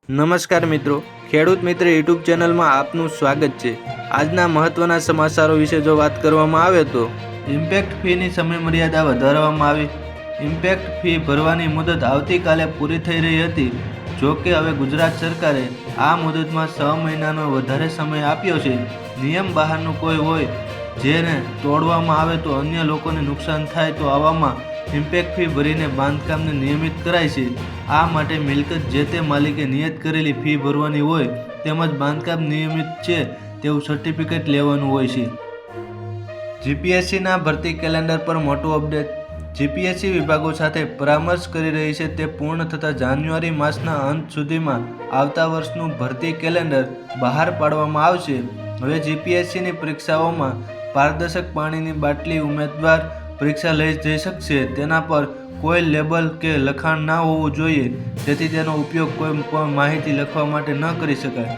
નમસ્કાર મિત્રો, ખેડૂત મિત્ર યુટ્યુબ ચેનલમાં આપનું સ્વાગત છે। આજના મહત્વના સમાચારો વિશે જો વાત કરવામાં આવે તો ઇમ્પેક્ટ ફીની સમયમર્યાદા વધારવામાં આવી। ઇમ્પેક્ટ ફી ભરવાની મુદત આવતીકાલે પૂરી થઈ રહી હતી। જો કે હવે ગુજરાત સરકારે આ મુદતમાં 6 મહિનાનો વધારે સમય આપ્યો છે। નિયમ બહારનું કોઈ હોય જેને તોડવામાં આવે તો અન્ય લોકોને નુકસાન થાય તો આવામાં ઇમ્પેક્ટ ફી ભરીને બાંધકામને નિયમિત કરાય છે। આ માટે મિલકત જે તે માલિકે નિયત કરેલી ફી ભરવાની હોય તેમજ બાંધકામ નિયમિત છે તેવું સર્ટિફિકેટ લેવાનું હોય છે। જીપીએસસીના ભરતી કેલેન્ડર પર મોટું અપડેટ। જીપીએસસી વિભાગો સાથે પરામર્શ કરી રહી છે તે પૂર્ણ થતાં જાન્યુઆરી માસના અંત સુધીમાં આવતા વર્ષનું ભરતી કેલેન્ડર બહાર પાડવામાં આવશે। હવે જીપીએસસીની પરીક્ષાઓમાં પારદર્શક પાણીની બાટલી ઉમેદવાર પરીક્ષા લઈ જઈ શકશે। તેના પર કોઈ લેબલ કે લખાણ ના હોવું જોઈએ જેથી તેનો ઉપયોગ કોઈ પણ માહિતી લખવા માટે ન કરી શકાય।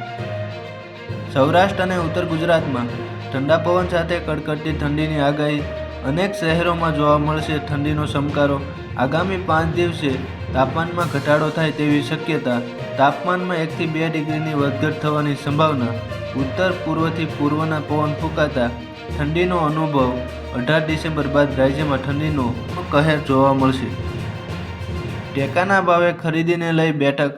સૌરાષ્ટ્ર અને ઉત્તર ગુજરાતમાં ઠંડા પવન સાથે કડકડતી ઠંડીની આગાહી। અનેક શહેરોમાં જોવા મળશે ઠંડીનો ચમકારો। આગામી 5 દિવસે તાપમાનમાં ઘટાડો થાય તેવી શક્યતા। તાપમાનમાં 1 થી 2 ડિગ્રીની વધઘટ થવાની સંભાવના। ઉત્તર પૂર્વથી પૂર્વના પવન ફૂંકાતા ઠંડીનો અનુભવ। 18 ડિસેમ્બર બાદ રાજ્યમાં ઠંડીનો કહેર જોવા મળશે। ટેકાના ભાવે ખરીદીને લઈ બેઠક।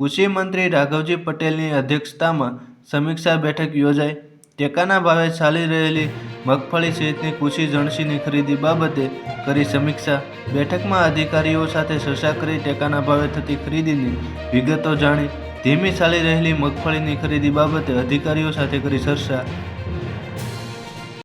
કૃષિ મંત્રી રાઘવજી પટેલની અધ્યક્ષતામાં સમીક્ષા બેઠક યોજાઈ। ટેકાના ભાવે ચાલી રહેલી મગફળી સહિતની કૃષિ જણસીની ખરીદી બાબતે કરી સમીક્ષા। બેઠકમાં અધિકારીઓ સાથે ચર્ચા કરી ટેકાના ભાવે થતી ખરીદીની વિગતો જાણી। ધીમી ચાલી રહેલી મગફળીની ખરીદી બાબતે અધિકારીઓ સાથે કરી ચર્ચા।